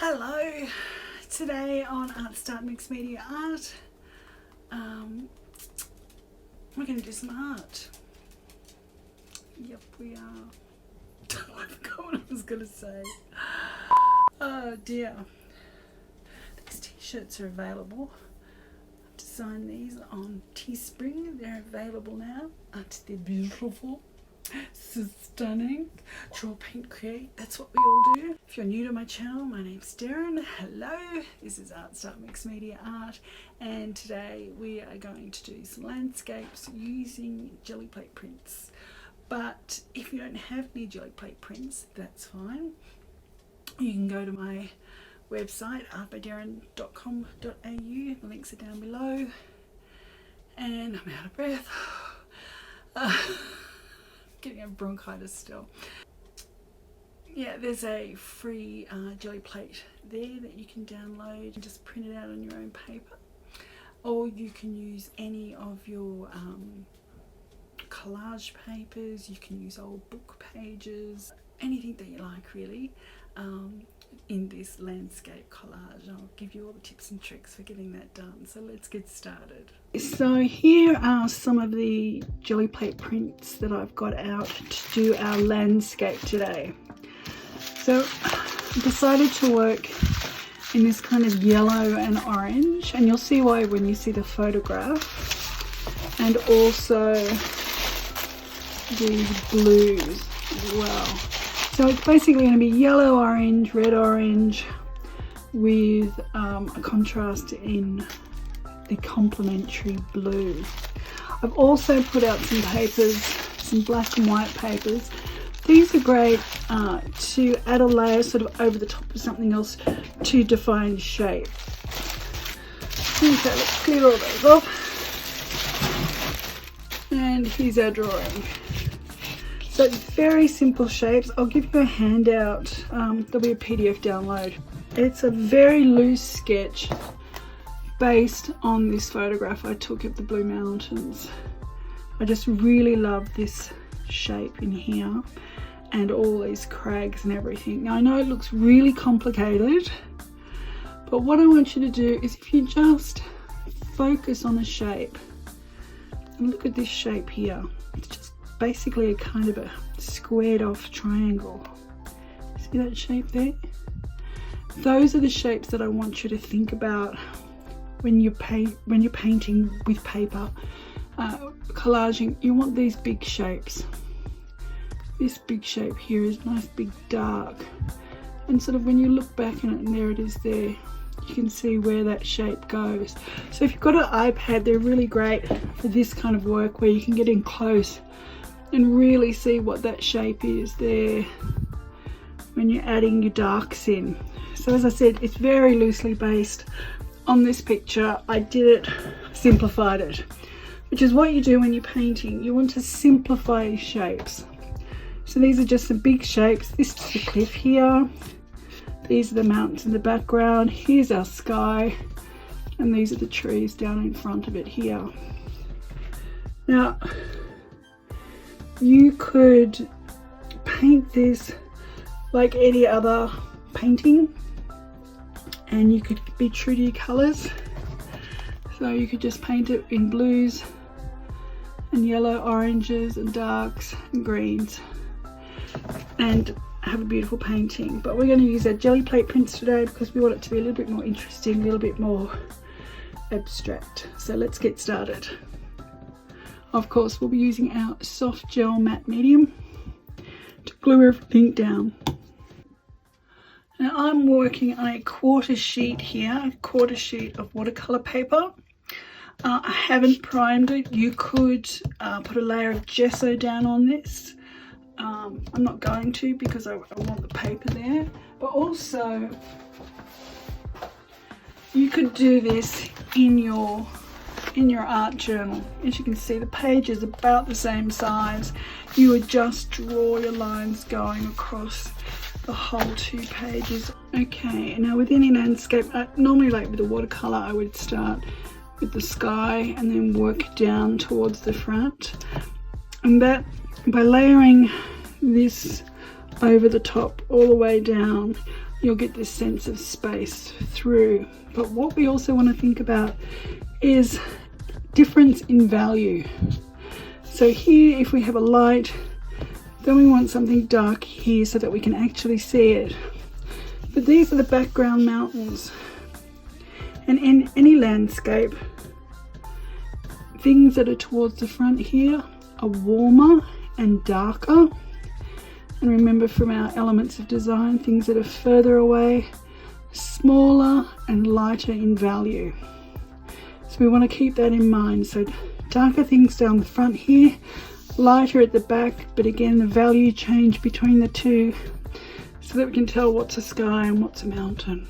Hello, today on ArtStart Mixed Media Art, we're going to do some art. Yep, we are. I forgot what I was going to say. Oh dear. These t-shirts are available. I've designed these on Teespring. They're available now. Aren't they beautiful? So stunning. Draw, paint, create. That's what we all do. If you're new to my channel, my name's Derryn. Hello. This is ArtStart Mixed Media Art, and today we are going to do some landscapes using Gelliplate prints. But if you don't have any Gelliplate prints, that's fine. You can go to my website, artbyderryn.com.au. The links are down below. And I'm out of breath. Getting a bronchitis still. Yeah, there's a free Gelliplate there that you can download and just print it out on your own paper, or you can use any of your collage papers. You can use old book pages, anything that you like really, in this landscape collage. I'll give you all the tips and tricks for getting that done, so let's get started. So here are some of the Gelliplate prints that I've got out to do our landscape today. So I decided to work in this kind of yellow and orange, and you'll see why when you see the photograph, and also these blues as well. So it's basically going to be yellow, orange, red, orange with a contrast in the complementary blue. I've also put out some papers, some black and white papers. These are great to add a layer sort of over the top of something else to define shape. Okay, let's clear all those off. And here's our drawing. So it's very simple shapes. I'll give you a handout. There'll be a PDF download. It's a very loose sketch based on this photograph I took of the Blue Mountains. I just really love this shape in here and all these crags and everything. Now I know it looks really complicated, but what I want you to do is if you just focus on the shape and look at this shape here. It's just basically a kind of a squared off triangle. See that shape there? Those are the shapes that I want you to think about when you're painting with paper, collaging. You want these big shapes. This big shape here is nice, big, dark, and sort of when you look back in it, and there it is there, you can see where that shape goes. So if you've got an iPad, they're really great for this kind of work where you can get in close and really see what that shape is there when you're adding your darks in. So as I said, it's very loosely based on this picture. I did it, simplified it, which is what you do when you're painting. You want to simplify your shapes. So these are just the big shapes. This is the cliff here. These are the mountains in the background. Here's our sky. And these are the trees down in front of it here. Now, you could paint this like any other painting, and you could be true to your colours. So you could just paint it in blues and yellow, oranges and darks and greens and have a beautiful painting. But we're going to use our Gelliplate prints today because we want it to be a little bit more interesting, a little bit more abstract. So let's get started. Of course, we'll be using our soft gel matte medium to glue everything down. Now I'm working on a quarter sheet here, a quarter sheet of watercolor paper. I haven't primed it. You could put a layer of gesso down on this. I'm not going to because I want the paper there, but also you could do this in your art journal. As you can see, the page is about the same size. You would just draw your lines going across the whole 2 pages. Okay, now with any landscape, normally like with a watercolor, I would start with the sky and then work down towards the front, and that by layering this over the top all the way down, you'll get this sense of space through. But what we also want to think about is difference in value. So here, if we have a light, then we want something dark here so that we can actually see it. But these are the background mountains. And in any landscape, things that are towards the front here are warmer and darker. And remember from our elements of design, things that are further away, smaller and lighter in value. So we want to keep that in mind. So darker things down the front here, lighter at the back, but again the value change between the two so that we can tell what's a sky and what's a mountain.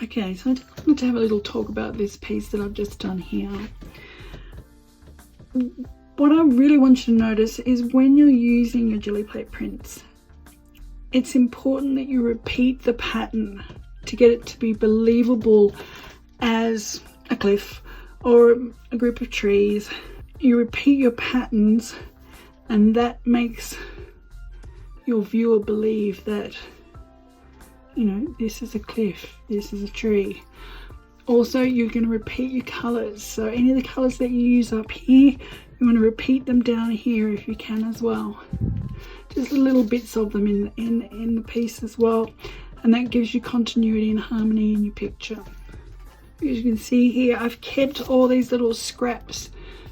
Okay, so I just want to have a little talk about this piece that I've just done here. What I really want you to notice is when you're using your Gelliplate prints, it's important that you repeat the pattern to get it to be believable as a cliff or a group of trees. You repeat your patterns and that makes your viewer believe that, you know, this is a cliff, this is a tree. Also, you're going to repeat your colours. So any of the colours that you use up here, you want to repeat them down here if you can as well. Just little bits of them in the piece as well. And that gives you continuity and harmony in your picture. As you can see here, I've kept all these little scraps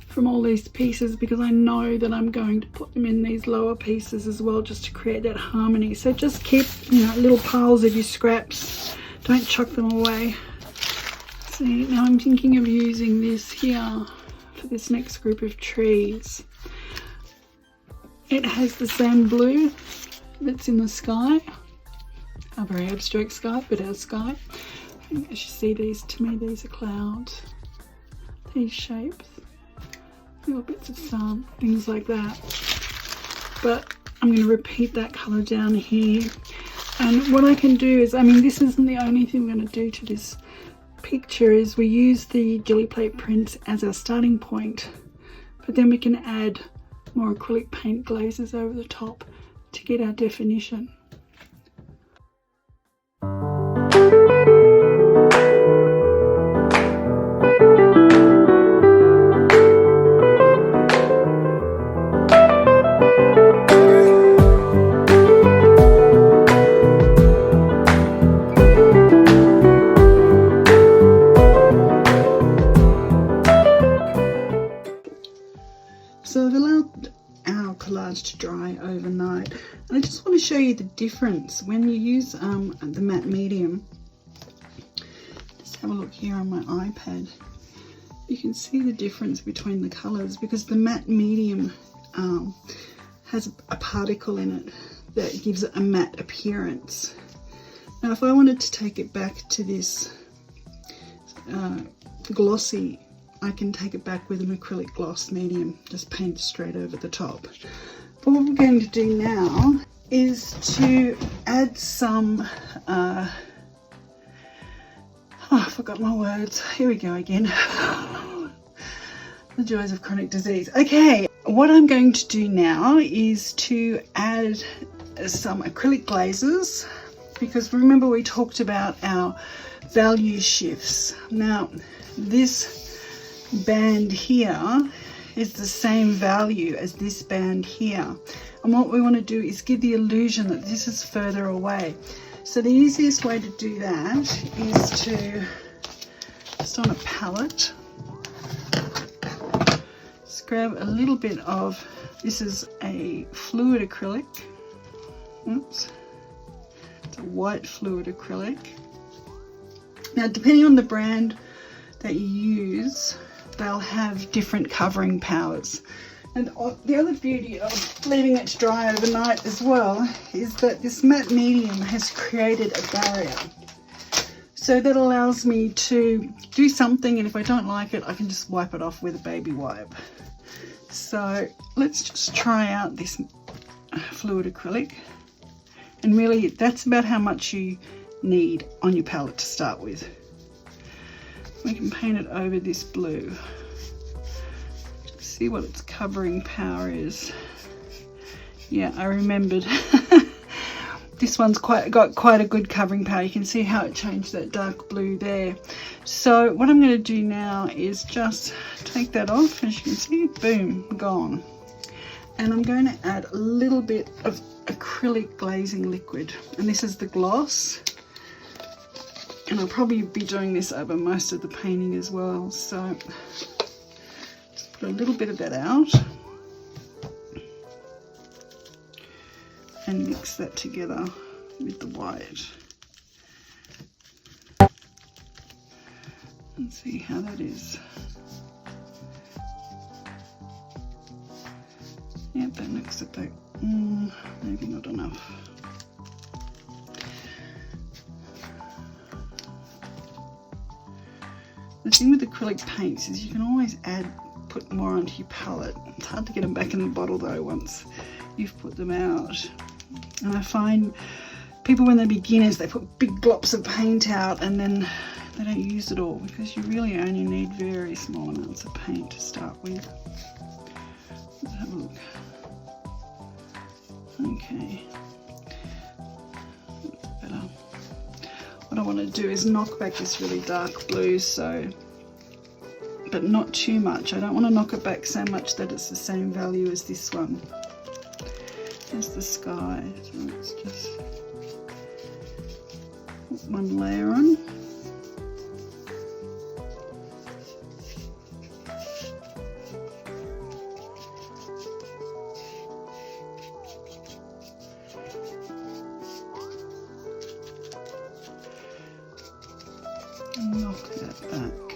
from all these pieces because I know that I'm going to put them in these lower pieces as well, just to create that harmony. So just keep, you know, little piles of your scraps. Don't chuck them away. See, now I'm thinking of using this here for this next group of trees. It has the same blue that's in the sky, a very abstract sky, but our sky. And as you see, these, to me, these are clouds, these shapes, little bits of sun, things like that. But I'm going to repeat that colour down here. And what I can do is, I mean, this isn't the only thing we're going to do to this picture, is we use the Gelliplate prints as our starting point, but then we can add more acrylic paint glazes over the top to get our definition. So I've allowed our collage to dry overnight, and I just want to show you the difference when you use the matte medium. Just have a look here on my iPad. You can see the difference between the colours because the matte medium has a particle in it that gives it a matte appearance. Now if I wanted to take it back to this glossy, I can take it back with an acrylic gloss medium, just paint straight over the top. But what we're going to do now is to add some, oh, I forgot my words. Here we go again. The joys of chronic disease. Okay, what I'm going to do now is to add some acrylic glazes, because remember we talked about our value shifts. Now this band here is the same value as this band here. And what we want to do is give the illusion that this is further away. So the easiest way to do that is to, just on a palette, just grab a little bit of, this is a fluid acrylic. Oops. It's a white fluid acrylic. Now, depending on the brand that you use, they'll have different covering powers. And the other beauty of leaving it to dry overnight as well is that this matte medium has created a barrier. So that allows me to do something, and if I don't like it, I can just wipe it off with a baby wipe. So let's just try out this fluid acrylic. And really, that's about how much you need on your palette to start with. We can paint it over this blue. See what its covering power is. Yeah, I remembered. This one's got quite a good covering power. You can see how it changed that dark blue there. So what I'm going to do now is just take that off. As you can see, boom, gone. And I'm going to add a little bit of acrylic glazing liquid. And this is the gloss. And I'll probably be doing this over most of the painting as well. So just put a little bit of that out. And mix that together with the white. And see how that is. Yep, that looks about, maybe not enough. The thing with acrylic paints is you can always put more onto your palette. It's hard to get them back in the bottle though once you've put them out. And I find people, when they're beginners, they put big glops of paint out and then they don't use it all, because you really only need very small amounts of paint to start with. Let's have a look. Okay, that's better. What I want to do is knock back this really dark blue, but not too much. I don't want to knock it back so much that it's the same value as this one. There's the sky, so let's just put one layer on. And knock that back.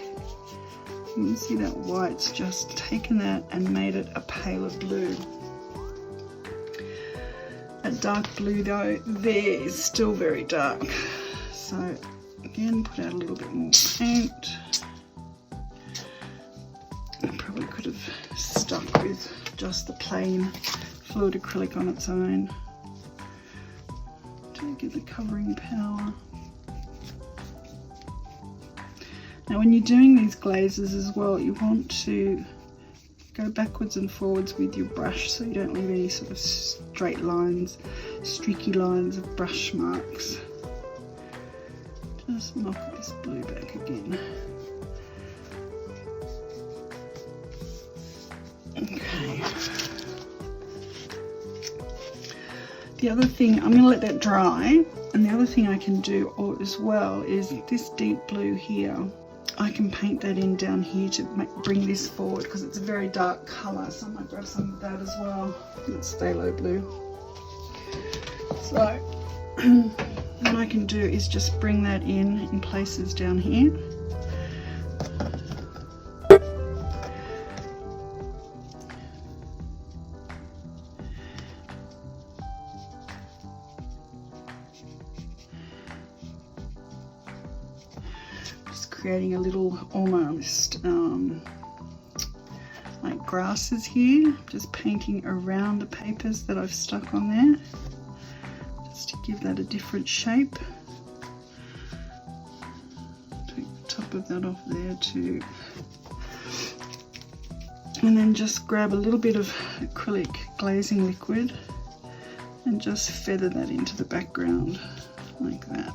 You can see that white's just taken that and made it a paler blue. That dark blue though, there is still very dark. So again, put out a little bit more paint. I probably could have stuck with just the plain fluid acrylic on its own to get the covering power. Now when you're doing these glazes as well, you want to go backwards and forwards with your brush so you don't leave any sort of straight lines, streaky lines of brush marks. Just knock this blue back again. Okay. The other thing, I'm going to let that dry, and the other thing I can do as well is this deep blue here. I can paint that in down here to bring this forward because it's a very dark colour, so I might grab some of that as well. It's phthalo blue. So what I can do is just bring that in places down here. Creating a little almost like grasses here, just painting around the papers that I've stuck on there, just to give that a different shape. Take the top of that off there too. And then just grab a little bit of acrylic glazing liquid and just feather that into the background like that.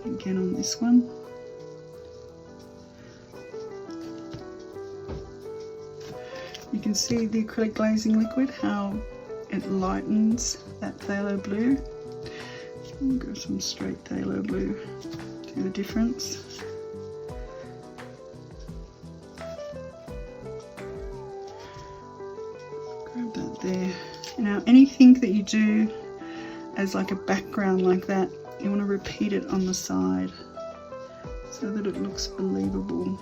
Again on this one. You can see the acrylic glazing liquid, how it lightens that phthalo blue. I'll go some straight phthalo blue, do the difference. Grab that there. Now anything that you do as like a background like that, you want to repeat it on the side so that it looks believable.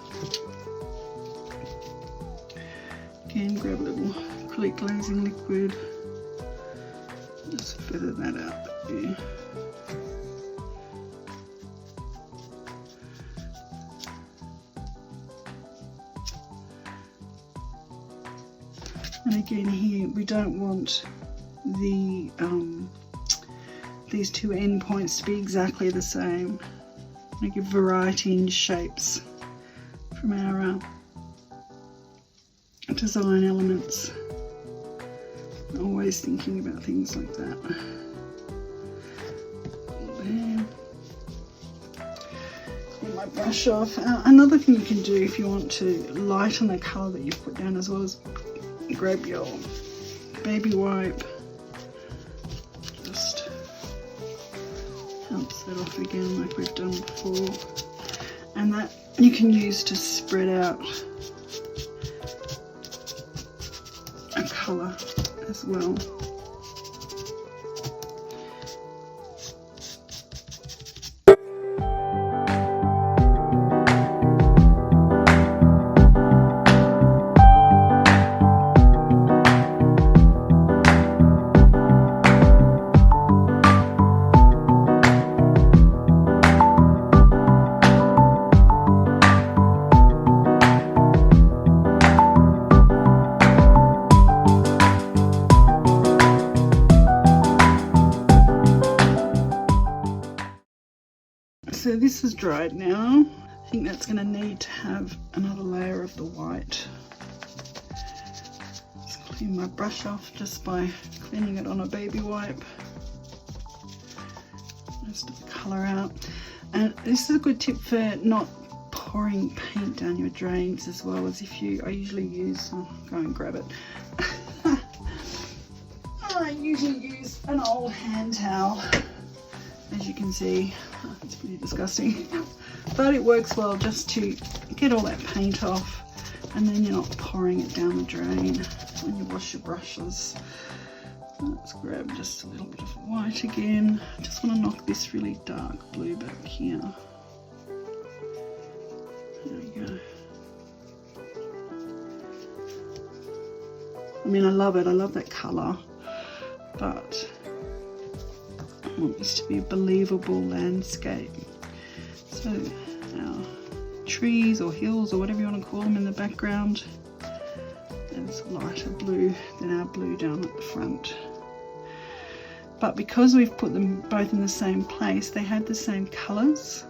Again, grab a little acrylic glazing liquid, just feather that out there. And again here, we don't want the these two endpoints to be exactly the same. We give variety in shapes from our design elements. Always thinking about things like that. There. Clean my brush off. Another thing you can do if you want to lighten the colour that you've put down as well is grab your baby wipe. Just bounce that off again like we've done before. And that you can use to spread out a colour as well. So this is dried now. I think that's going to need to have another layer of the white. Just clean my brush off just by cleaning it on a baby wipe. Most of the colour out. And this is a good tip for not pouring paint down your drains as well as if you, I usually use, go and grab it. I usually use an old hand towel. As you can see, it's pretty disgusting, but it works well just to get all that paint off, and then you're not pouring it down the drain when you wash your brushes. Let's grab just a little bit of white again. I just want to knock this really dark blue back here. There we go. I mean, I love it. I love that colour, but I want this to be a believable landscape. So our trees or hills or whatever you want to call them in the background, there's lighter blue than our blue down at the front. But because we've put them both in the same place, they had the same colours.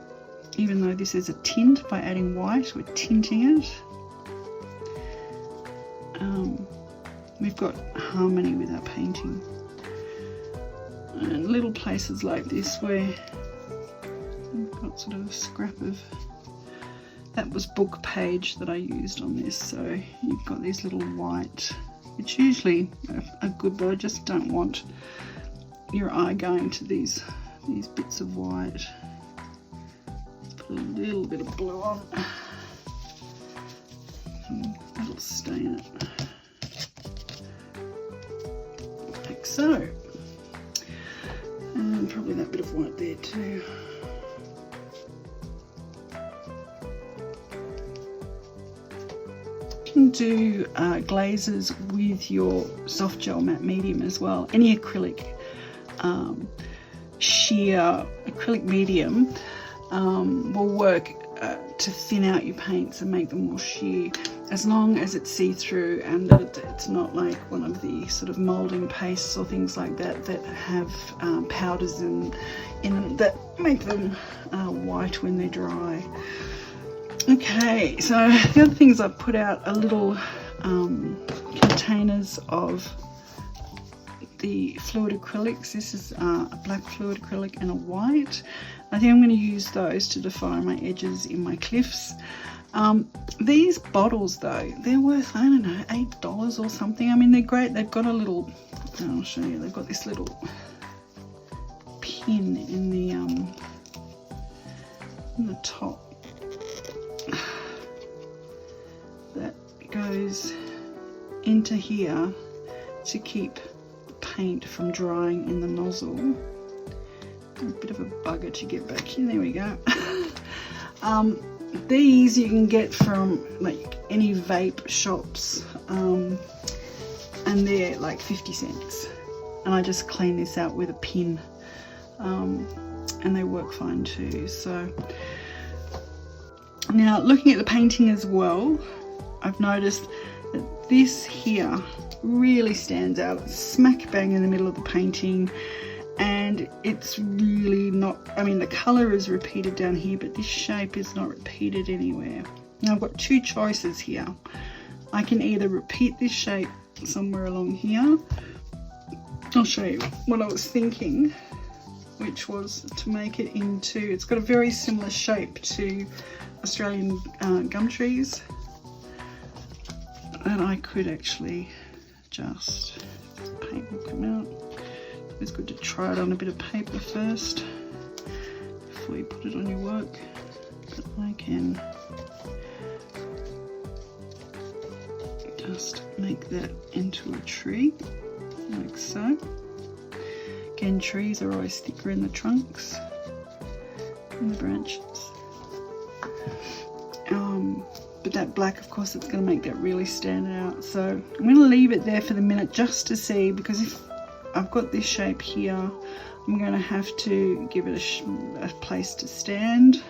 Even though this is a tint, by adding white, we're tinting it. We've got harmony with our painting. And little places like this where we've got sort of a scrap of, that was book page that I used on this, so you've got these little white, which usually are good, but I just don't want your eye going to these bits of white. Let's put a little bit of blue on, that'll stain it, like so. And probably that bit of white there too. You can do glazes with your soft gel matte medium as well. Any acrylic sheer acrylic medium will work to thin out your paints and make them more sheer, as long as it's see-through and that it's not like one of the sort of moulding pastes or things like that that have powders in them that make them white when they're dry. Okay, so the other thing is I've put out a little containers of the fluid acrylics. This is a black fluid acrylic and a white. I think I'm going to use those to define my edges in my cliffs. These bottles though, they're worth, I don't know, $8 or something. I mean, they're great. They've got a little, I'll show you, they've got this little pin in the top that goes into here to keep paint from drying in the nozzle. A bit of a bugger to get back in. There we go. These you can get from like any vape shops, and they're like 50 cents. And I just clean this out with a pin, and they work fine too. So now looking at the painting as well, I've noticed that this here really stands out. It's smack bang in the middle of the painting, and it's really not, I mean, the colour is repeated down here, but this shape is not repeated anywhere. Now I've got two choices here. I can either repeat this shape somewhere along here. I'll show you what I was thinking, which was to make it into, it's got a very similar shape to Australian gum trees, and I could actually just, paint will come out. It's good to try it on a bit of paper first before you put it on your work. But I can just make that into a tree, like so. Again, trees are always thicker in the trunks and the branches. But that black, of course, it's going to make that really stand out. So I'm going to leave it there for the minute just to see, because if I've got this shape here, I'm going to have to give it a place to stand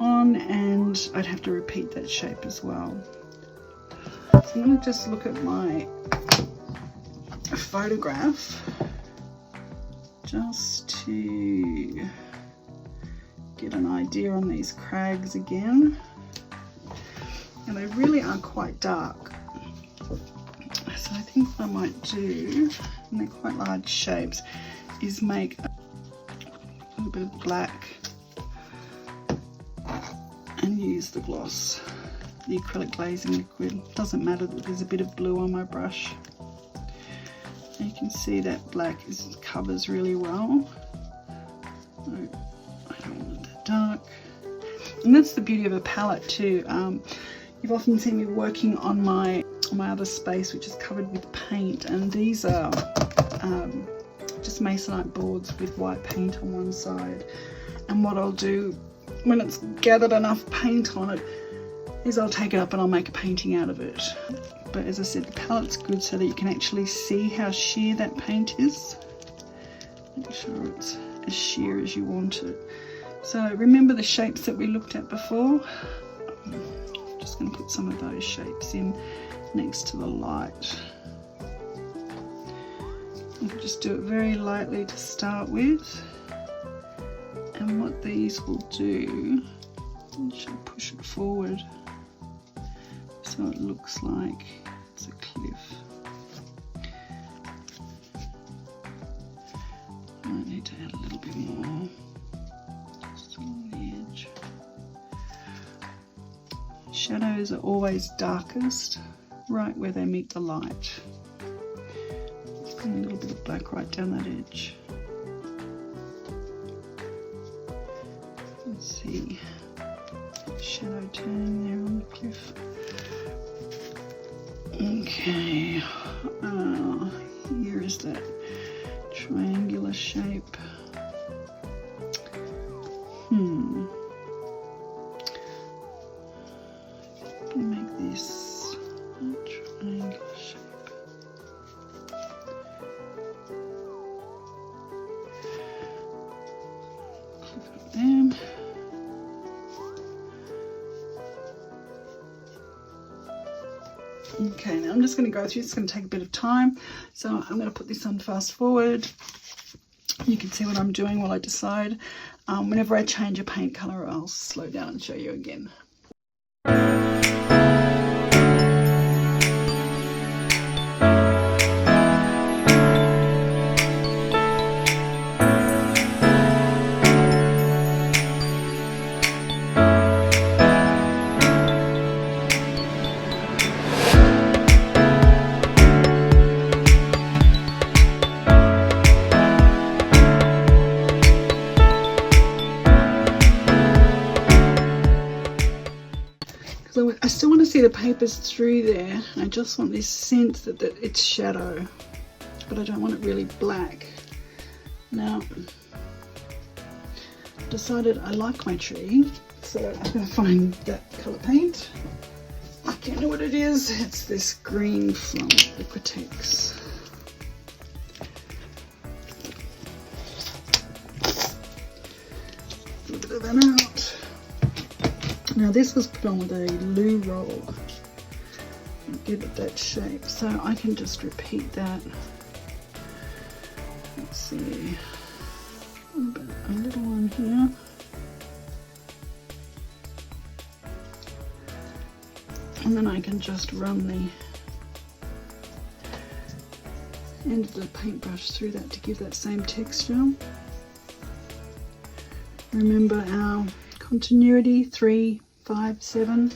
on, and I'd have to repeat that shape as well. So I'm going to just look at my photograph just to get an idea on these crags again. And they really are quite dark. So I think what I might do, and they're quite large shapes, is make a little bit of black and use the gloss, the acrylic glazing liquid. Doesn't matter that there's a bit of blue on my brush. And you can see that black covers really well. So I don't want it that dark. And that's the beauty of a palette too. You've often seen me working on my other space, which is covered with paint, and these are just masonite boards with white paint on one side. And what I'll do when it's gathered enough paint on it is I'll take it up and I'll make a painting out of it. But as I said, the palette's good so that you can actually see how sheer that paint is. Make sure it's as sheer as you want it. So remember the shapes that we looked at before? I'm just going to put some of those shapes in next to the light. I'll just do it very lightly to start with. And what these will do, I should push it forward so it looks like it's a cliff. I might need to add a little bit more, just along the edge. Shadows are always darkest right where they meet the light. Let's bring a little bit of black right down that edge. Let's see, shadow turning there on the cliff. Okay, here is that triangular shape. Make this a triangular shape. Click up there. Okay, now I'm just going to go through, it's going to take a bit of time, so I'm going to put this on fast forward. You can see what I'm doing while I decide. Whenever I change a paint colour, I'll slow down and show you again. So I still want to see the papers through there. I just want this sense that it's shadow, but I don't want it really black. Now, I've decided I like my tree, so I'm going to find that colour paint. I can't know what it is. It's this green from Liquitex. A little bit of that out. Now this was put on with a loo roll. Give it that shape, so I can just repeat that. Let's see, a little one here. And then I can just run the end of the paintbrush through that to give that same texture. Remember our continuity, 3, 5, 7.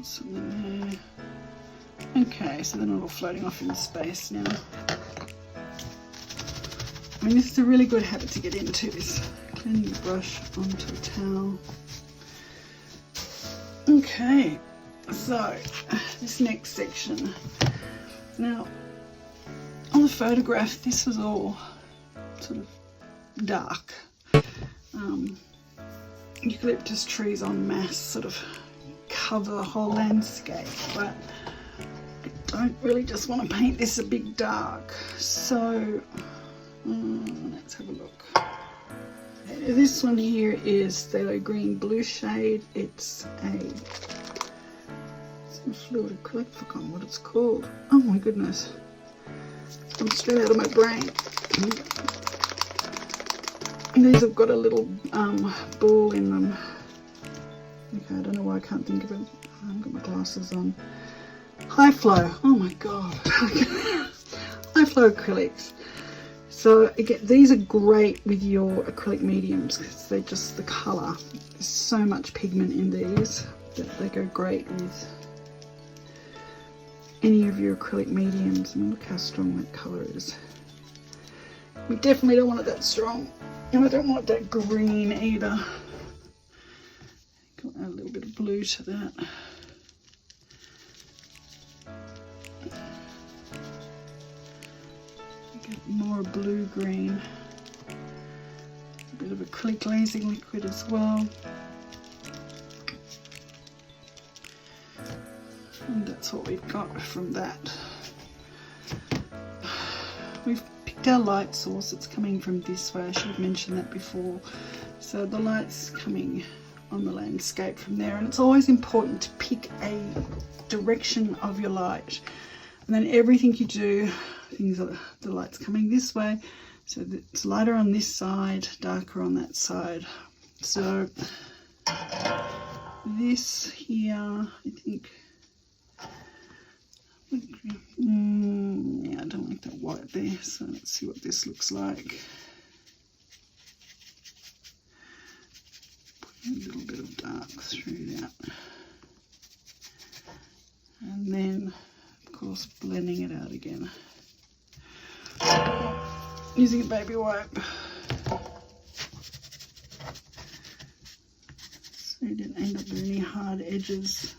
Something there. Okay, so they're not all floating off in space now. I mean, this is a really good habit to get into, is cleaning the brush onto a towel. Okay, so this next section. Now, on the photograph, this was all sort of dark. Eucalyptus trees en masse sort of cover the whole landscape, but I don't really just want to paint this a big dark, so let's have a look. This one here is the green blue shade. It's some fluid acrylic, I forgot what it's called. Oh my goodness, it's gone straight out of my brain. These have got a little ball in them. Okay, I don't know why I can't think of it. I haven't got my glasses on. High flow. Oh my god. High flow acrylics. So again, these are great with your acrylic mediums because they're just the colour. There's so much pigment in these that they go great with any of your acrylic mediums. I mean, look how strong that colour is. We definitely don't want it that strong. And I don't want that green either. Got a little bit of blue to that. Get more blue-green. A bit of acrylic glazing liquid as well. And that's what we've got from that. We've picked our light source. It's coming from this way. I should have mentioned that before. So the light's coming on the landscape from there, and it's always important to pick a direction of your light, and then everything you do, the light's coming this way, so it's lighter on this side, darker on that side. So this here, I think, yeah, I don't like that white there, so let's see what this looks like. A little bit of dark through that, and then of course blending it out again using a baby wipe so you didn't end up with any hard edges.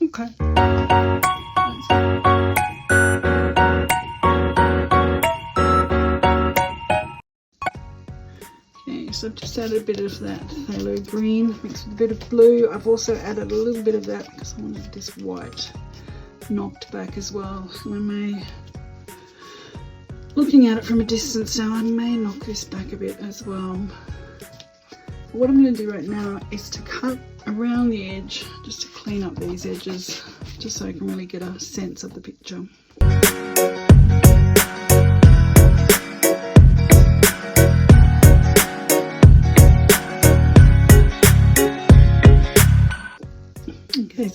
Okay. So I've just added a bit of that phthalo green mixed with a bit of blue. I've also added a little bit of that because I wanted this white knocked back as well. So I may, looking at it from a distance now, I may knock this back a bit as well. But what I'm going to do right now is to cut around the edge just to clean up these edges, just so I can really get a sense of the picture.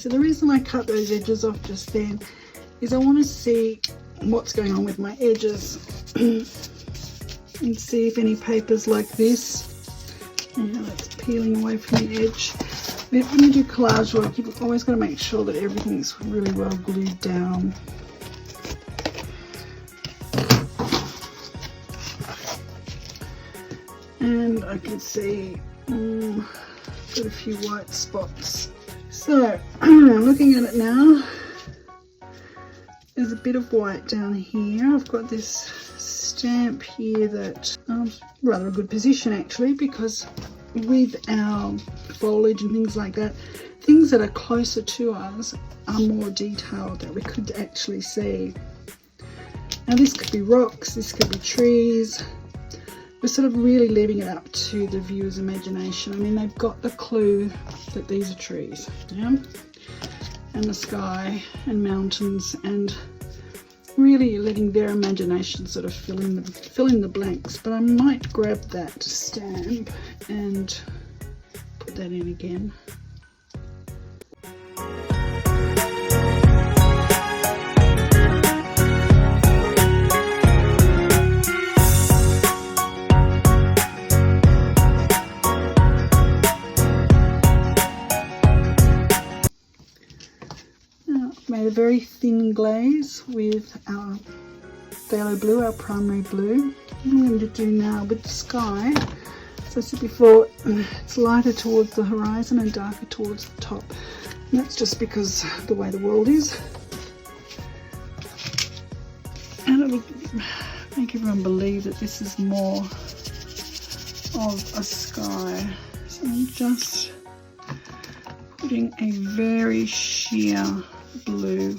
So the reason I cut those edges off just then is I want to see what's going on with my edges and see if any papers like this, it's peeling away from the edge. When you do collage work, you've always got to make sure that everything's really well glued down. And I can see got a few white spots. So I'm looking at it now. There's a bit of white down here. I've got this stamp here that rather a good position actually, because with our foliage and things like that, things that are closer to us are more detailed that we could actually see. Now this could be rocks, this could be trees. We're sort of really leaving it up to the viewer's imagination. I mean, they've got the clue that these are trees, yeah, and the sky and mountains, and really letting their imagination sort of fill in the blanks. But I might grab that stamp and put that in again. Made a very thin glaze with our phthalo blue, our primary blue. What I'm going to do now with the sky, as I said before, it's lighter towards the horizon and darker towards the top. And that's just because the way the world is. And it'll make everyone believe that this is more of a sky. So I'm just putting a very sheer blue.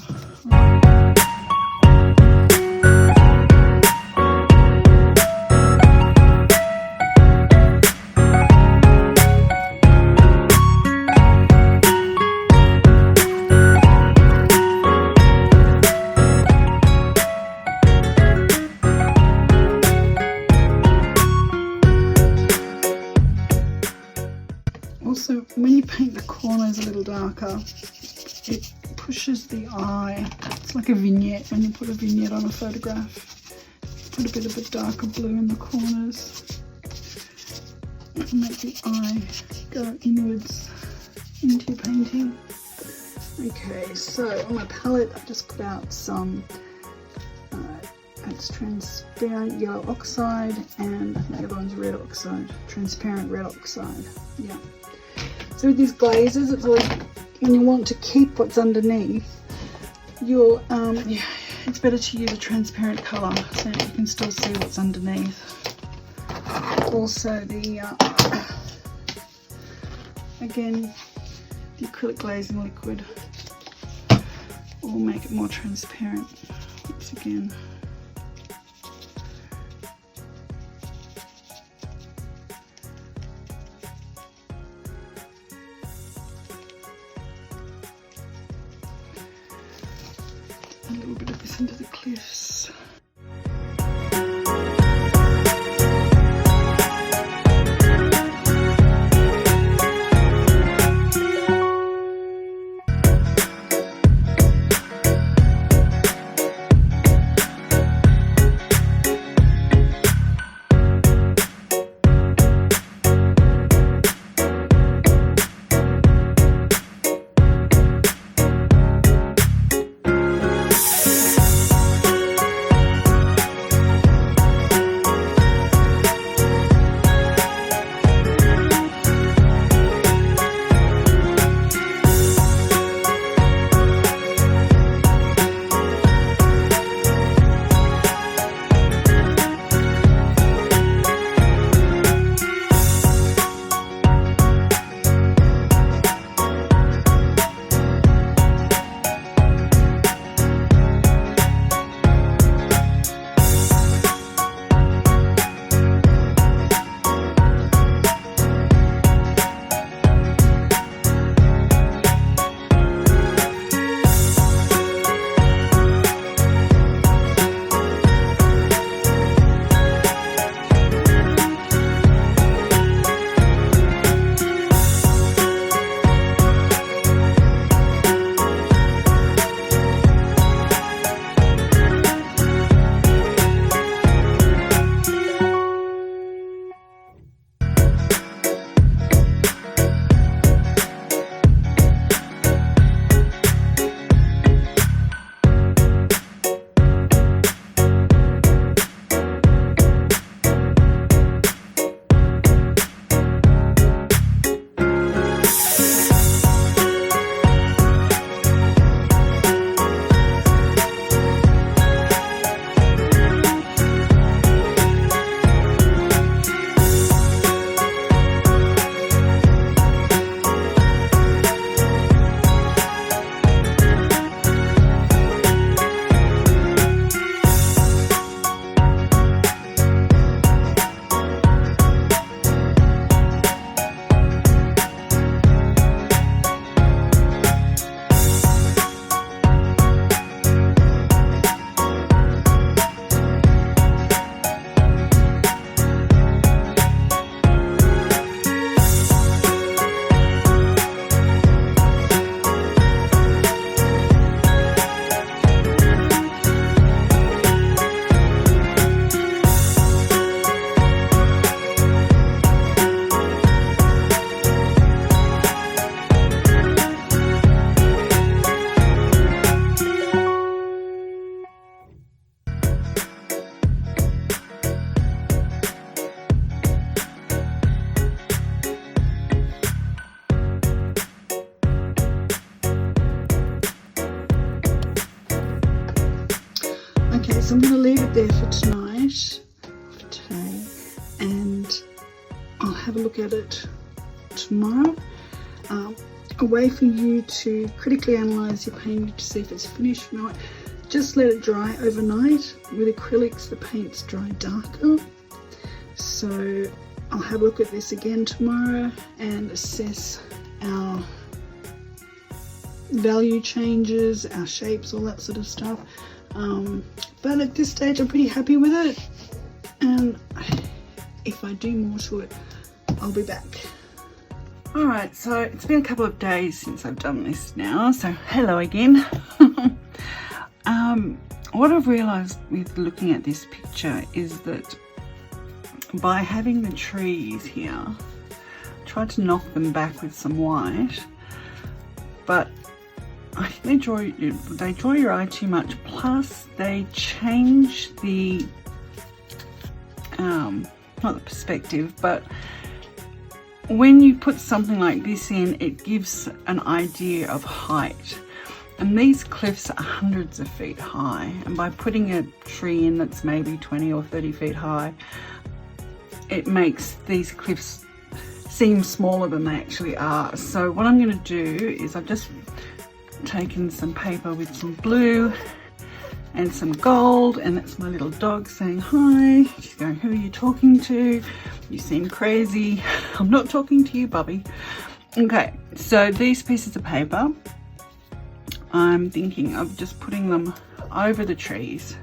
Also, when you paint the corners a little darker, it pushes the eye. It's like a vignette when you put a vignette on a photograph. Put a bit of a darker blue in the corners. It'll make the eye go inwards into your painting. Okay, so on my palette I've just put out some it's transparent yellow oxide, and I think the other one's red oxide, transparent red oxide. Yeah. So with these glazes, it's always, when you want to keep what's underneath, you'll it's better to use a transparent colour so that you can still see what's underneath. Also the again, the acrylic glazing liquid will make it more transparent. Once again. A little bit of this into the cliffs. so I'm going to leave it there for tonight, for today, and I'll have a look at it tomorrow. A way for you to critically analyse your painting to see if it's finished or not. Just let it dry overnight. With acrylics, the paints dry darker. So I'll have a look at this again tomorrow and assess our value changes, our shapes, all that sort of stuff. But at this stage I'm pretty happy with it, and if I do more to it, I'll be back. Alright, so it's been a couple of days since I've done this now, so hello again. What I've realised with looking at this picture is that by having the trees here, I tried to knock them back with some white, but I think they draw your eye too much, plus they change the, not the perspective, but when you put something like this in, it gives an idea of height. And these cliffs are hundreds of feet high, and by putting a tree in that's maybe 20 or 30 feet high, it makes these cliffs seem smaller than they actually are. So what I'm going to do is I've just taken some paper with some blue and some gold, and that's my little dog saying hi. She's going, who are you talking to? You seem crazy. I'm not talking to you, Bubby. Okay, so these pieces of paper, I'm thinking of just putting them over the trees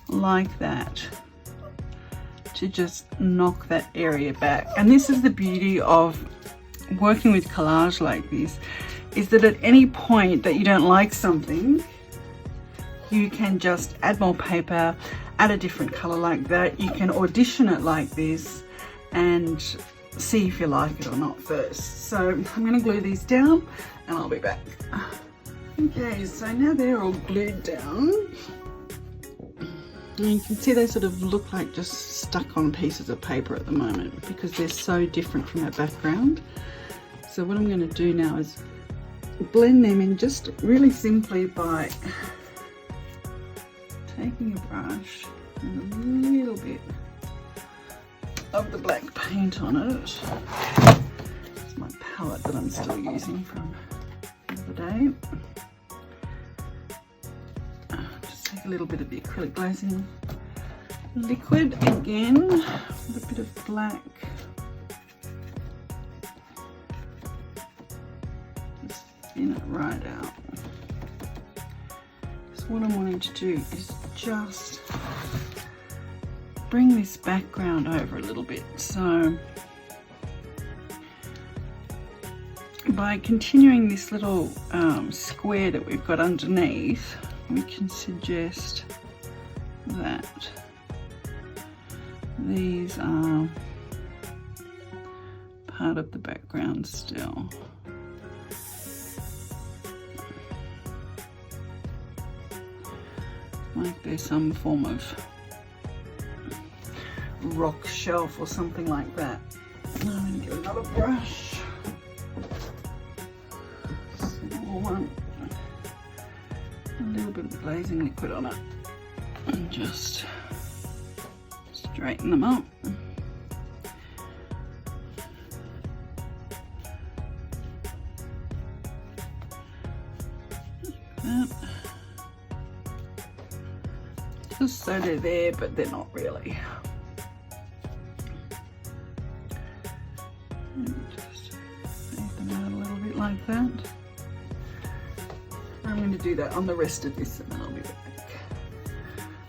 like that to just knock that area back. And this is the beauty of working with collage like this, is that at any point that you don't like something, you can just add more paper, add a different color like that. You can audition it like this and see if you like it or not first. So I'm going to glue these down and I'll be back. Okay, so now they're all glued down. And you can see they sort of look like just stuck on pieces of paper at the moment because they're so different from our background. So what I'm going to do now is blend them in just really simply by taking a brush and a little bit of the black paint on it. It's my palette that I'm still using from the other day. Just take a little bit of the acrylic glazing liquid again with a bit of black. Just thin it right out. So what I'm wanting to do is just bring this background over a little bit. So by continuing this little square that we've got underneath, we can suggest that these are part of the background still. Like there's some form of rock shelf or something like that. I'm going to get another brush, small one, a little bit of glazing liquid on it, and just straighten them up. Like that. Just so they're there, but they're not really. Just smooth them out a little bit like that. I'm going to do that on the rest of this and then I'll be back.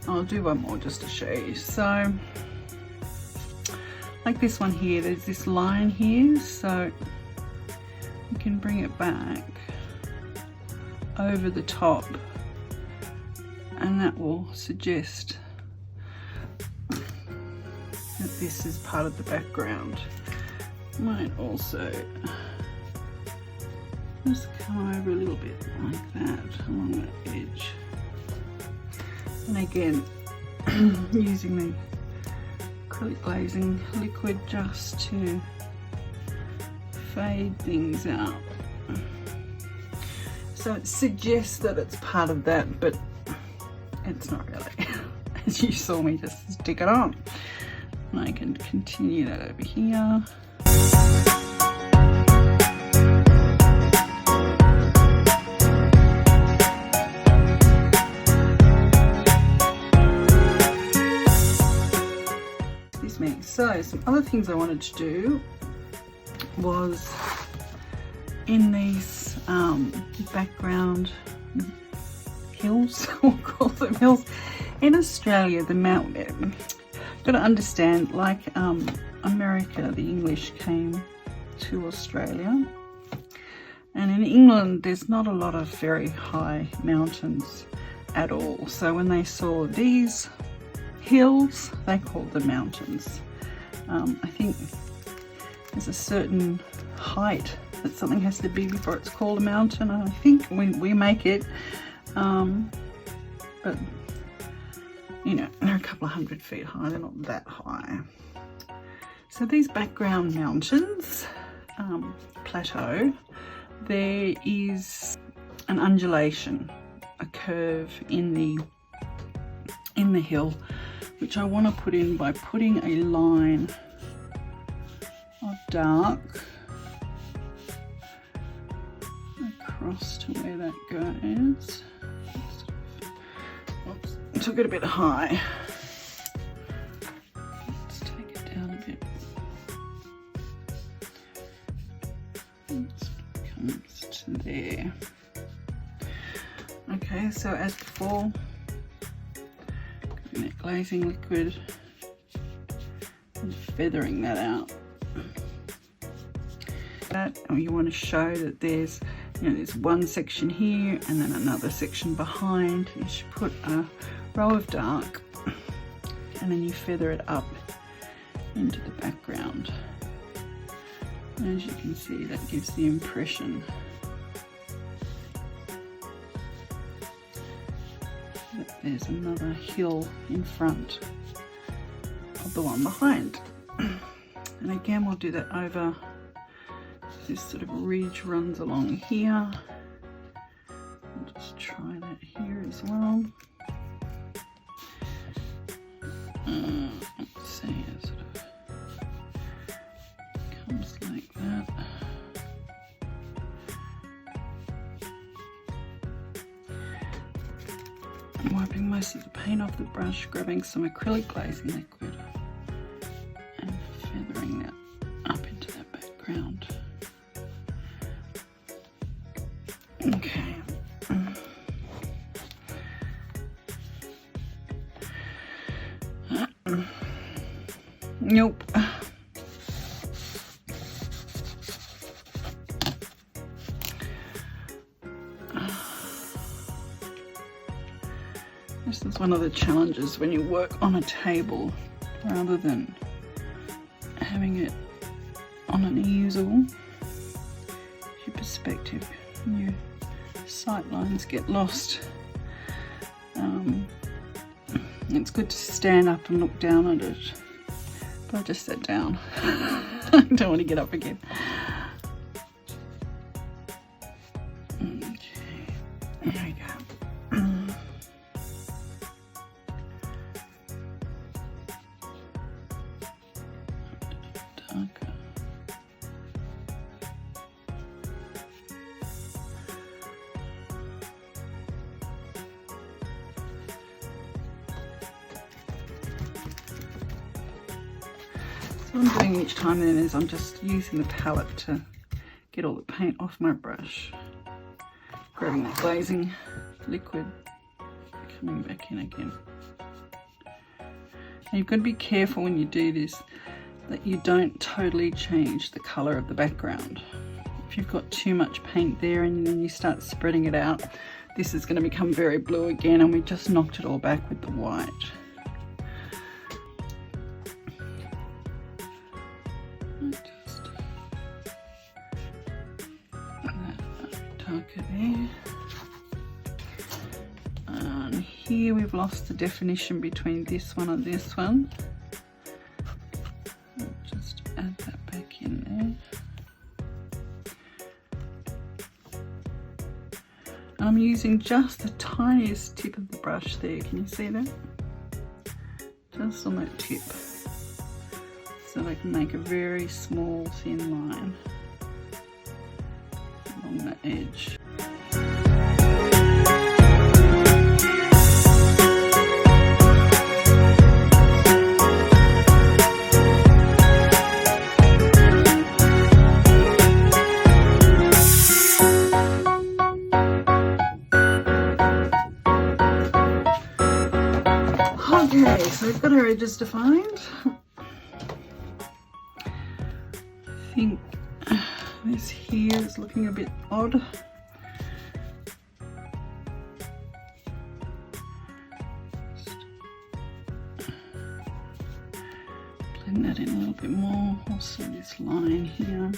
I'll do one more just to show you. So, like this one here, there's this line here, so you can bring it back over the top and that will suggest that this is part of the background. Might also just come over a little bit like that along that edge. And again, using the acrylic glazing liquid just to fade things out. So it suggests that it's part of that, but it's not really. as you saw me just stick it on. And I can continue that over here. So some other things I wanted to do was in these background hills, we'll call them hills. In Australia, the mountain, got to understand, like America, the English came to Australia, and in England there's not a lot of very high mountains at all. So when they saw these hills, they called them mountains. I think there's a certain height that something has to be before it's called a mountain. I think we make it, but you know, they're a couple of 100 feet high, they're not that high. So these background mountains, plateau, there is an undulation, a curve in the hill, which I want to put in by putting a line of dark across to where that goes. Oops, took it a bit high. Let's take it down a bit. It comes to there. Okay, so as before, that glazing liquid and feathering that out. You want to show that there's, you know, there's one section here and then another section behind. You should put a row of dark and then you feather it up into the background. And as you can see, that gives the impression that there's another hill in front of the one behind. And again, we'll do that over. This sort of ridge runs along here. I'll just try that here as well. Let's see, it sort of comes like that. I'm wiping most of the paint off the brush, grabbing some acrylic glazing liquid and feathering that up into that background. Okay. Nope. This is one of the challenges when you work on a table rather than having it on an easel. Your perspective, your sight lines get lost. It's good to stand up and look down at it, but I just sat down. I don't want to get up again. Okay, there we go. Darker. What I'm doing each time then is I'm just using the palette to get all the paint off my brush, grabbing that glazing liquid, coming back in again. Now you've got to be careful when you do this that you don't totally change the colour of the background. If you've got too much paint there and then you start spreading it out, this is going to become very blue again, and we just knocked it all back with the white. Darker there. And here we've lost the definition between this one and this one. I'll just add that back in there. And I'm using just the tiniest tip of the brush there. Can you see that? just on that tip, so that I can make a very small thin line along the edge. Okay, so we've got our edges defined. I think this here is looking a bit odd. Just blend that in a little bit more. Also this line here.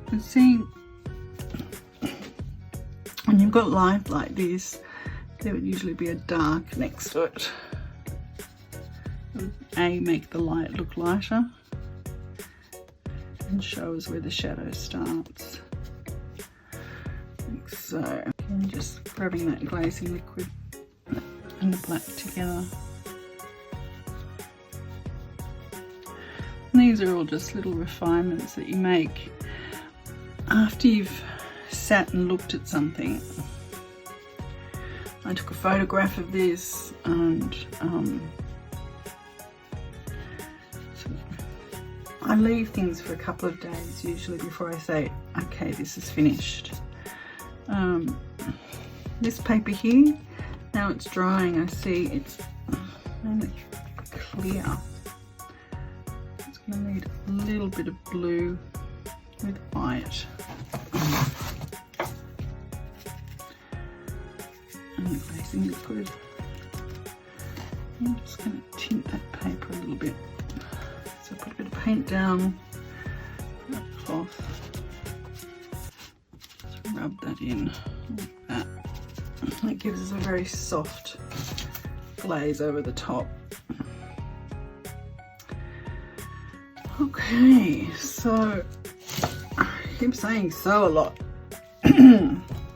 But see, when you've got light like this, there would usually be a dark next to it. It would make the light look lighter and show us where the shadow starts. Like so. And just grabbing that glazing liquid and the black together. And these are all just little refinements that you make after you've sat and looked at something. I took a photograph of this, and so I leave things for a couple of days usually before I say, okay, this is finished. This paper here, now it's drying, I see it's mainly clear. It's going to need a little bit of blue with white. And the glazing liquid. I'm just going to tint that paper a little bit. So put a bit of paint down that cloth. Just rub that in like that. That gives us a very soft glaze over the top. Okay, so I keep saying so a lot.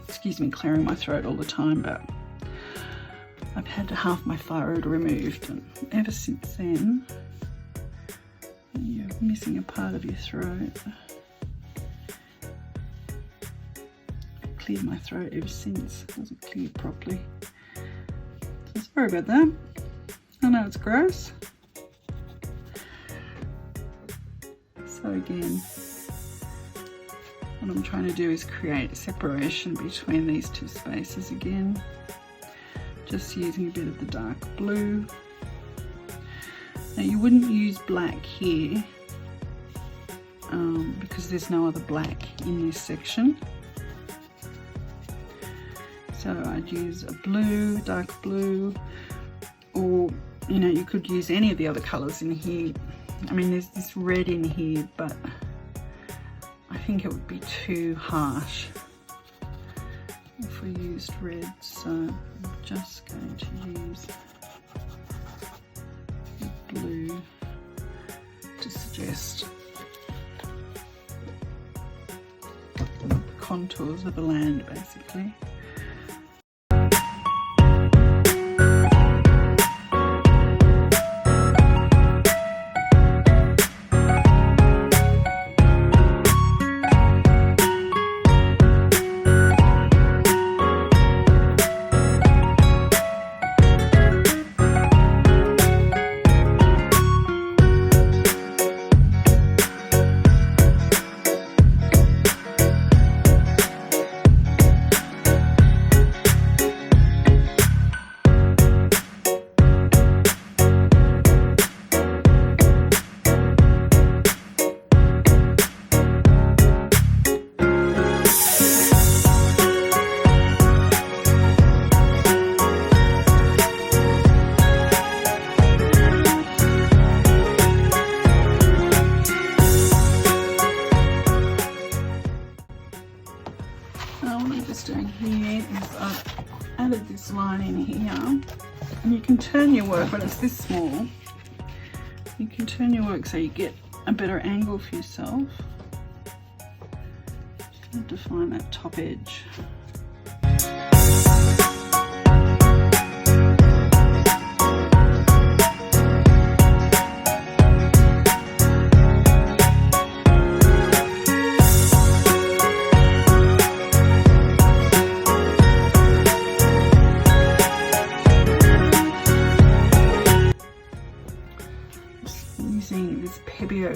Excuse me, clearing my throat all the time, but I've had half my thyroid removed, and ever since then you're missing a part of your throat. I've cleared my throat ever since. It wasn't cleared properly. So sorry about that. I know it's gross. So again, what I'm trying to do is create a separation between these two spaces again. Just using a bit of the dark blue. Now you wouldn't use black here because there's no other black in this section. So I'd use a blue, dark blue, or you know, you could use any of the other colours in here. I mean, there's this red in here, but I think it would be too harsh if we used red, so I'm just going to use the blue to suggest the contours of the land, basically. Added this line in here, and you can turn your work when it's this small. You can turn your work so you get a better angle for yourself. Just have to find that top edge.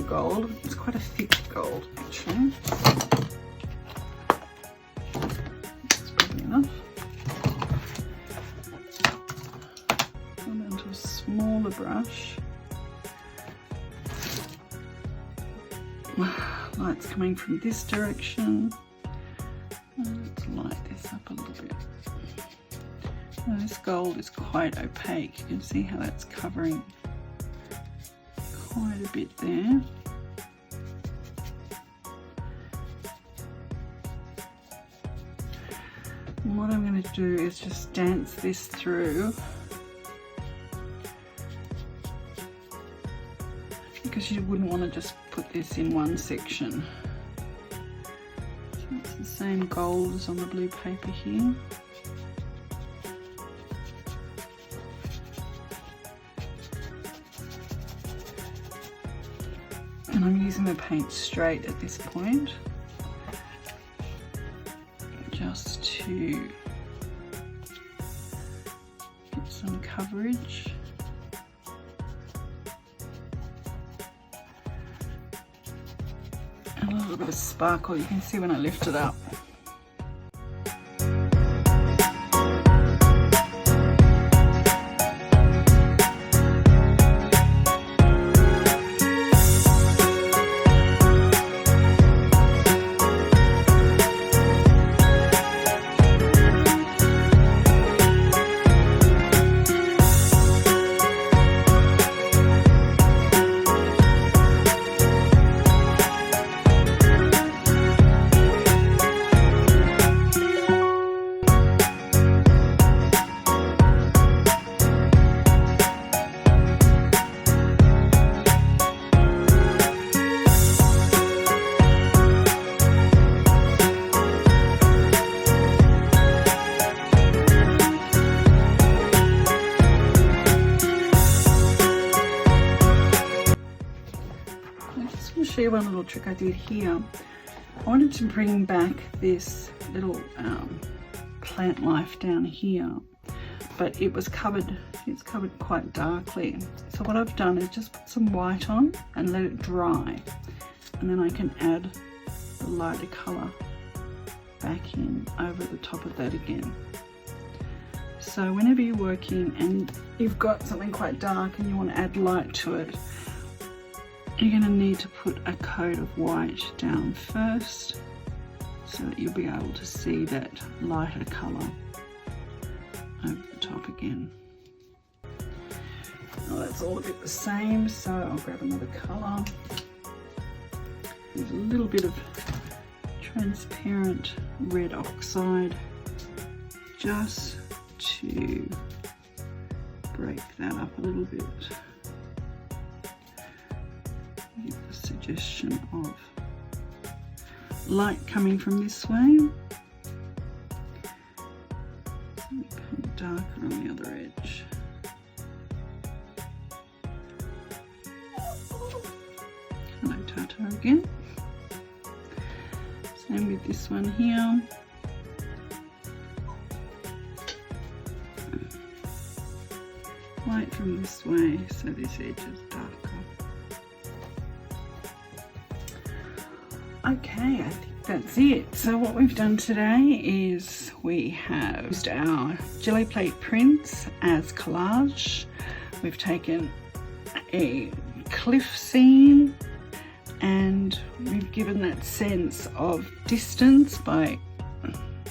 gold. It's quite a thick gold actually. That's probably enough. Go down to a smaller brush. Light's coming from this direction. Let's light this up a little bit. Now this gold is quite opaque. You can see how that's covering quite a bit there. And what I'm going to do is just dance this through, because you wouldn't want to just put this in one section. So it's the same gold as on the blue paper here. And I'm using the paint straight at this point, just to get some coverage. And a little bit of sparkle, you can see when I lift it up. Show you one little trick I did here. I wanted to bring back this little plant life down here, but it was covered, it's covered quite darkly. So what I've done is just put some white on and let it dry, and then I can add the lighter colour back in over the top of that again. So whenever you're working and you've got something quite dark and you want to add light to it, you're going to need to put a coat of white down first so that you'll be able to see that lighter colour over the top again. Now that's all a bit the same, so I'll grab another colour. There's a little bit of transparent red oxide just to break that up a little bit. Give the suggestion of light coming from this way. Let me paint darker on the other edge. Hello Tata again. Same with this one here. Light from this way, so this edge is darker. Okay, I think that's it. So what we've done today is we have used our Gelliplate prints as collage. We've taken a cliff scene and we've given that sense of distance by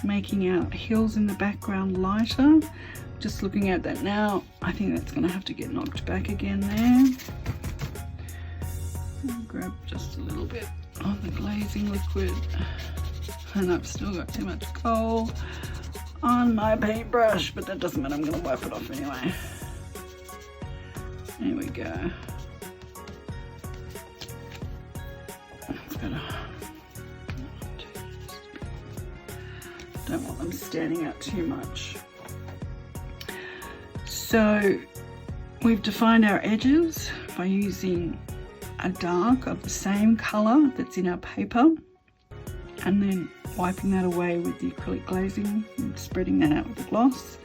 making our hills in the background lighter. Just looking at that now, I think that's going to have to get knocked back again there. I'll grab just a little bit of the glazing liquid, and I've still got too much gold on my paintbrush, but that doesn't matter, I'm going to wipe it off anyway. There we go. That's better. Don't want them standing out too much. So we've defined our edges by using a dark of the same colour that's in our paper, and then wiping that away with the acrylic glazing and spreading that out with the gloss.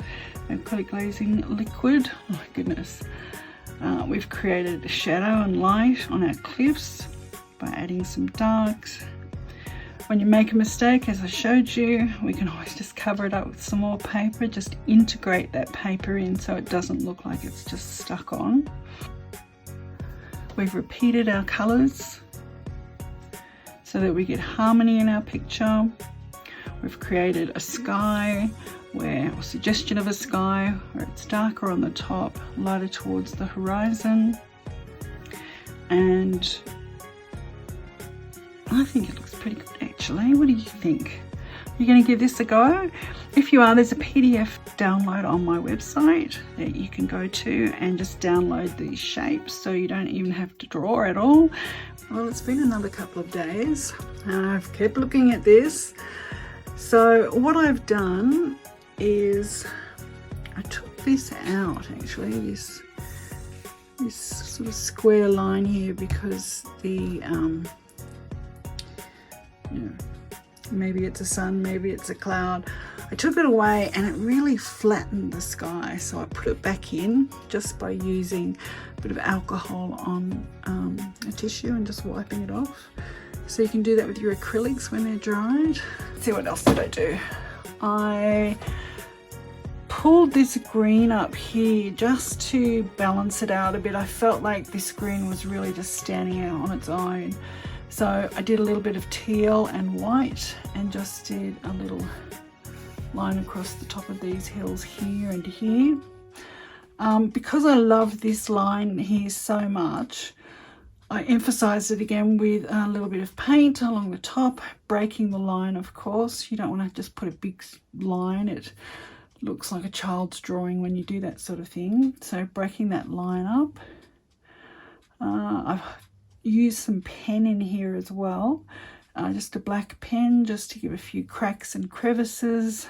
Acrylic glazing liquid, oh my goodness. We've created a shadow and light on our cliffs, by adding some darks. When you make a mistake, as I showed you, we can always just cover it up with some more paper, just integrate that paper in so it doesn't look like it's just stuck on. We've repeated our colours so that we get harmony in our picture. We've created a sky or suggestion of a sky where it's darker on the top, lighter towards the horizon. And I think it looks pretty good actually. What do you think? You're going to give this a go? If you are, there's a PDF download on my website that you can go to and just download these shapes so you don't even have to draw at all. Well, it's been another couple of days. I've kept looking at this. So what I've done is I took this out actually, this sort of square line here, because the maybe it's a sun, maybe it's a cloud. I took it away and it really flattened the sky, so I put it back in just by using a bit of alcohol on a tissue and just wiping it off. So you can do that with your acrylics when they're dried. Let's see, what else did I do? I pulled this green up here just to balance it out a bit. I felt like this green was really just standing out on its own. So I did a little bit of teal and white and just did a little line across the top of these hills here and here. Because I love this line here so much, I emphasized it again with a little bit of paint along the top, breaking the line, of course. You don't want to just put a big line. It looks like a child's drawing when you do that sort of thing. So breaking that line up. I've used some pen in here as well. Just a black pen just to give a few cracks and crevices.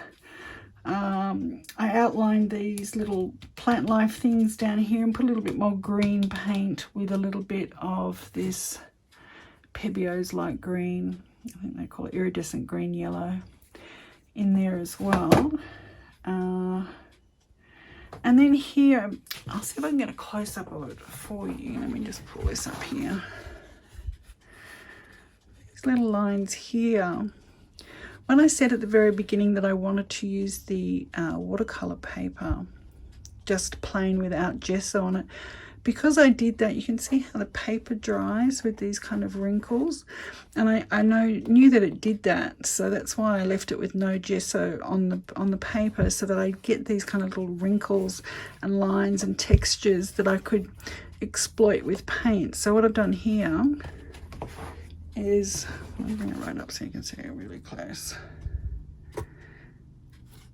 I outlined these little plant life things down here and put a little bit more green paint with a little bit of this Pebbios light green, I think they call it iridescent green yellow, in there as well. And then here, I'll see if I can get a close-up of it for you. Let me just pull this up here. These little lines here. When I said at the very beginning that I wanted to use the watercolor paper, just plain without gesso on it, because I did that, you can see how the paper dries with these kind of wrinkles, and I knew that it did that, so that's why I left it with no gesso on the paper, so that I get these kind of little wrinkles and lines and textures that I could exploit with paint. So what I've done here is, let me bring it right up so you can see it really close.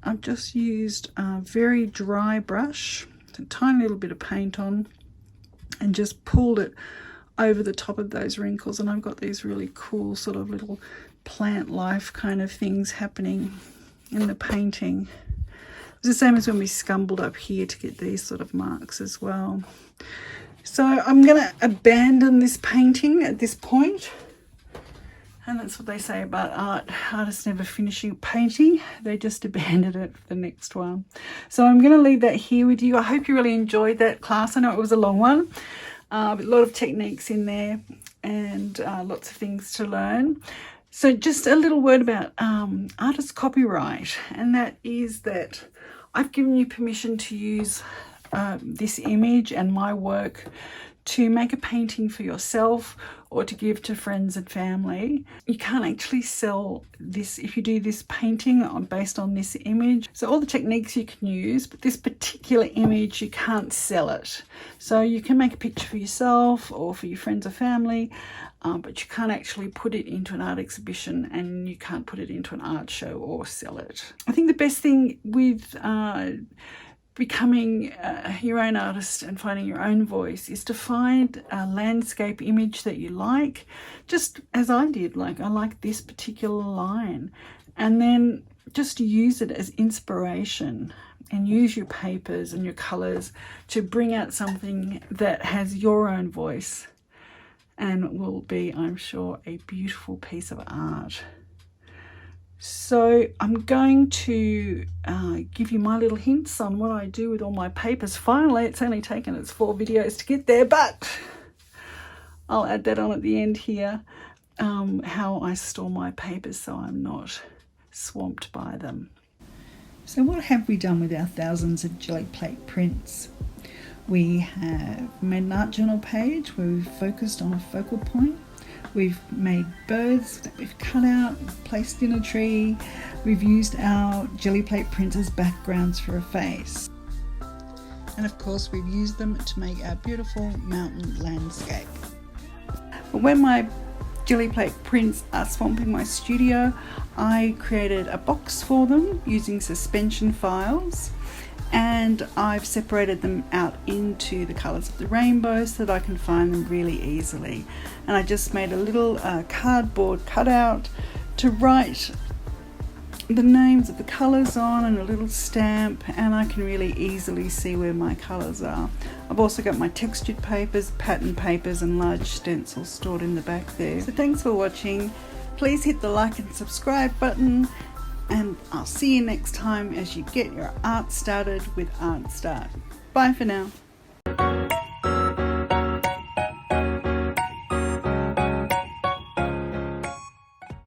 I've just used a very dry brush, a tiny little bit of paint on, and just pulled it over the top of those wrinkles, and I've got these really cool sort of little plant life kind of things happening in the painting. It's the same as when we scumbled up here to get these sort of marks as well. So I'm going to abandon this painting at this point. And that's what they say about art. Artists never finishing painting. They just abandon it for the next one. So I'm going to leave that here with you. I hope you really enjoyed that class. I know it was a long one, but a lot of techniques in there and lots of things to learn. So just a little word about artist copyright. And that is that I've given you permission to use this image and my work to make a painting for yourself or to give to friends and family. You can't actually sell this if you do this painting based on this image. So all the techniques you can use, but this particular image, you can't sell it. So you can make a picture for yourself or for your friends or family, but you can't actually put it into an art exhibition, and you can't put it into an art show or sell it. I think the best thing with becoming your own artist and finding your own voice is to find a landscape image that you like, just as I did. Like, I like this particular line, and then just use it as inspiration and use your papers and your colors to bring out something that has your own voice and will be, I'm sure, a beautiful piece of art. So I'm going to give you my little hints on what I do with all my papers. Finally, it's only taken us 4 videos to get there, but I'll add that on at the end here, how I store my papers so I'm not swamped by them. So what have we done with our thousands of Gelliplate prints? We have made an art journal page where we've focused on a focal point. We've made birds that we've cut out, placed in a tree. We've used our Gelliplate prints as backgrounds for a face. And of course we've used them to make our beautiful mountain landscape. But when my Gelliplate prints are swamping my studio, I created a box for them using suspension files, and I've separated them out into the colours of the rainbow so that I can find them really easily. And I just made a little cardboard cutout to write the names of the colours on and a little stamp, and I can really easily see where my colours are. I've also got my textured papers, pattern papers and large stencils stored in the back there. So thanks for watching. Please hit the like and subscribe button, and I'll see you next time as you get your art started with ArtStart. Bye for now.